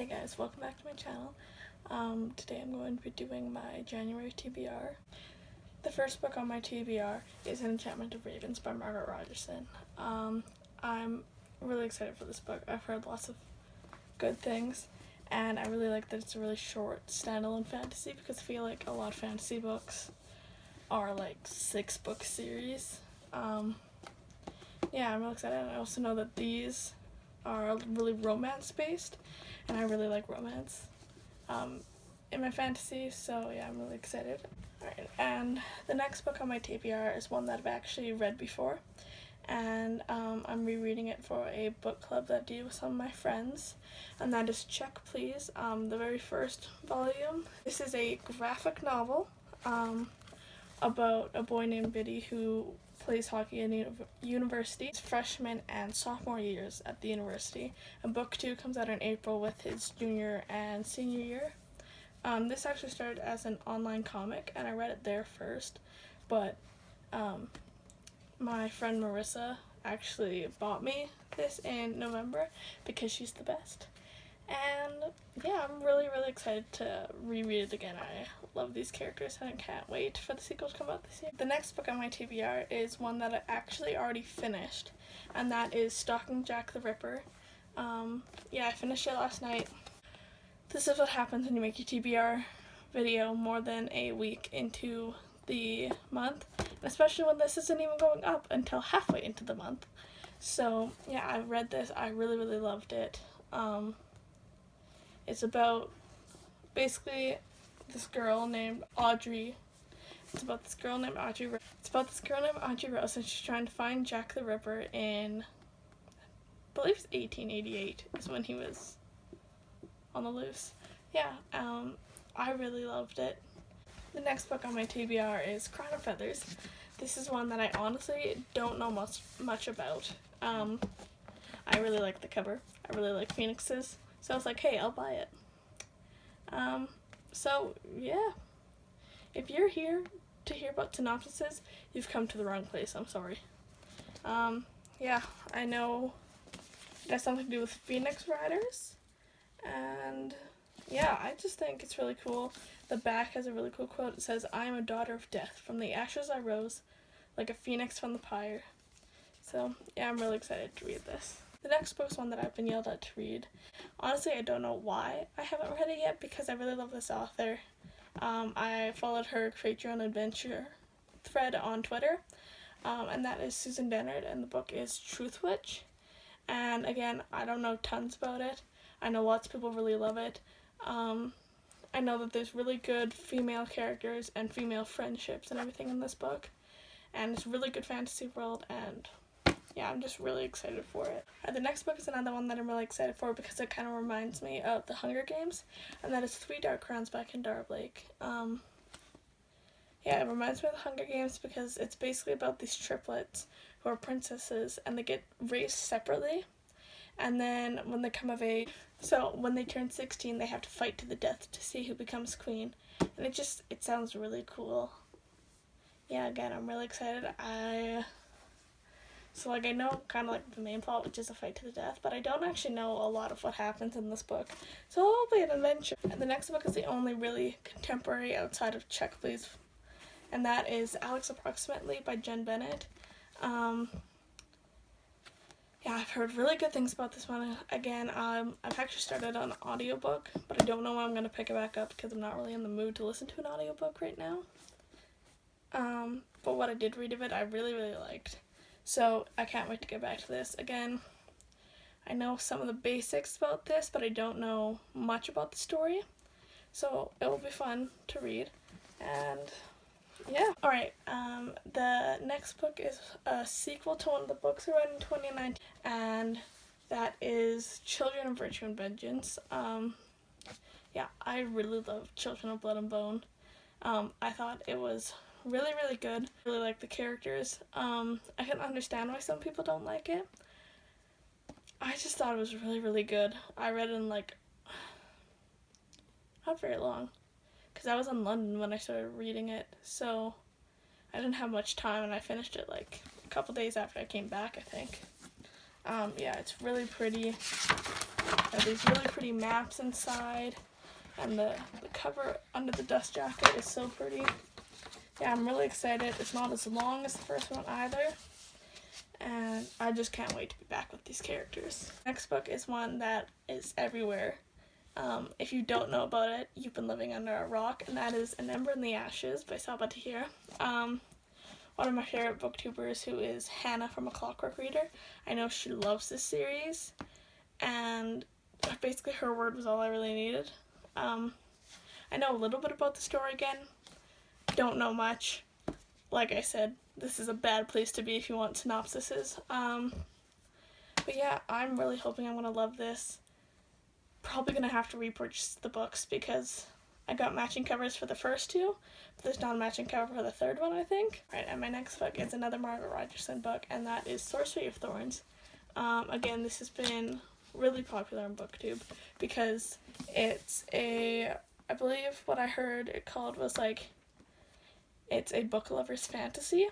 Hey guys, welcome back to my channel. Today I'm going to be doing my January TBR. The first book on my TBR is Enchantment of Ravens by Margaret Rogerson. I'm really excited for this book. I've heard lots of good things, and I really like that it's a really short standalone fantasy because I feel like a lot of fantasy books are like 6-book series. Yeah, I'm really excited. I also know that these are really romance based, and I really like romance in my fantasy, so yeah, I'm really excited. Alright, and the next book on my TBR is one that I've actually read before, and I'm rereading it for a book club that I do with some of my friends, and that is Check Please, the very first volume. This is a graphic novel about a boy named Biddy who plays hockey in university, his freshman and sophomore years at the university, and book 2 comes out in April with his junior and senior year. This actually started as an online comic, and I read it there first, but my friend Marissa actually bought me this in November because she's the best. And yeah, I'm really excited to reread it again. I love these characters and I can't wait for the sequel to come out this year. The next book on my TBR is one that I actually already finished, and that is Stalking Jack the Ripper. Yeah, I finished it last night. This is what happens when you make your TBR video more than a week into the month, and especially when this isn't even going up until halfway into the month. So yeah, I read this. I really loved it. It's about basically this girl named Audrey. It's about this girl named Audrey Rose, and she's trying to find Jack the Ripper in, I believe it's 1888 is when he was on the loose. Yeah, I really loved it. The next book on my TBR is Crown of Feathers. This is one that I honestly don't know much about. I really like the cover. I really like phoenixes. So I was like, hey, I'll buy it. So yeah, if you're here to hear about synopsises, you've come to the wrong place. I'm sorry. Yeah, I know it has something to do with phoenix riders, and yeah, I just think it's really cool. The back has a really cool quote. It says, "I am a daughter of death. From the ashes I rose, like a phoenix from the pyre." So yeah, I'm really excited to read this. The next book is one that I've been yelled at to read. Honestly, I don't know why I haven't read it yet, because I really love this author. I followed her Create Your Own Adventure thread on Twitter, and that is Susan Dennard, and the book is Truth Witch. And again, I don't know tons about it. I know lots of people really love it. I know that there's really good female characters and female friendships and everything in this book, and it's a really good fantasy world, and yeah, I'm just really excited for it. The next book is another one that I'm really excited for because it kind of reminds me of the Hunger Games, and that is Three Dark Crowns by Kendare. Yeah, it reminds me of the Hunger Games because it's basically about these triplets who are princesses, and they get raised separately, and then when they come of age, so when they turn 16, they have to fight to the death to see who becomes queen, and it sounds really cool. Yeah, again, I'm really excited. So I know kind of like the main plot, which is a fight to the death, but I don't actually know a lot of what happens in this book, so it'll be an adventure. And the next book is the only really contemporary outside of Check Please, and that is Alex Approximately by Jenn Bennett. Yeah, I've heard really good things about this one. Again, I've actually started an audiobook, but I don't know when I'm going to pick it back up because I'm not really in the mood to listen to an audiobook right now. But what I did read of it, I really liked. So I can't wait to get back to this. Again, I know some of the basics about this, but I don't know much about the story. So it will be fun to read. And yeah. Alright, the next book is a sequel to one of the books I read in 2019, and that is Children of Virtue and Vengeance. Yeah, I really love Children of Blood and Bone. I thought it was really good. Really like the characters. I can understand why some people don't like it. I just thought it was really good. I read it in like not very long, because I was in London when I started reading it, so I didn't have much time, and I finished it like a couple days after I came back, I think. Yeah, it's really pretty. There's these really pretty maps inside, and the cover under the dust jacket is so pretty. Yeah, I'm really excited. It's not as long as the first one either, and I just can't wait to be back with these characters. Next book is one that is everywhere. If you don't know about it, you've been living under a rock, and that is An Ember in the Ashes by Sabaa Tahir. One of my favorite booktubers, who is Hannah from A Clockwork Reader. I know she loves this series, and basically her word was all I really needed. I know a little bit about the story again, don't know much. Like I said, this is a bad place to be if you want synopsises. But yeah, I'm really hoping I'm going to love this. Probably going to have to repurchase the books because I got matching covers for the first two, but there's not a matching cover for the third one, I think. Right, and my next book is another Margaret Rogerson book, and that is Sorcery of Thorns. Again, this has been really popular on BookTube because it's a, I believe what I heard it called was like, it's a book lover's fantasy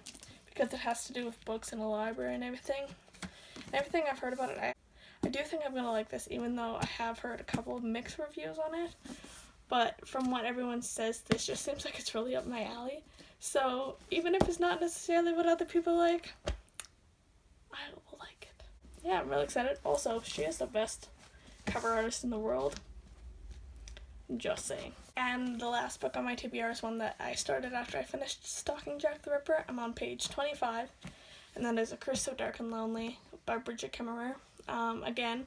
because it has to do with books in a library and everything. And everything I've heard about it, I do think I'm going to like this, even though I have heard a couple of mixed reviews on it. But from what everyone says, this just seems like it's really up my alley. So even if it's not necessarily what other people like, I will like it. Yeah, I'm really excited. Also, she is the best cover artist in the world. Just saying. And the last book on my TBR is one that I started after I finished Stalking Jack the Ripper. I'm on page 25, and that is A Curse So Dark and Lonely by Brigid, Kemmerer. Again,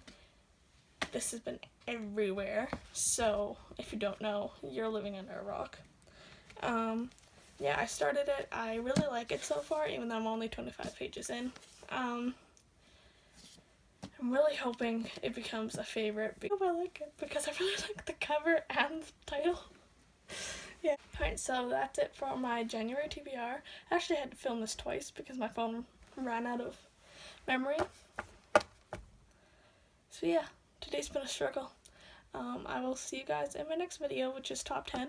this has been everywhere, so if you don't know, you're living under a rock. Yeah, I started it. I really like it so far, even though I'm only 25 pages in. I'm really hoping it becomes a favorite. I like it because I really like the cover and the title. Yeah. Alright, so that's it for my January TBR. I actually had to film this twice because my phone ran out of memory. So yeah, today's been a struggle. I will see you guys in my next video, which is top 10.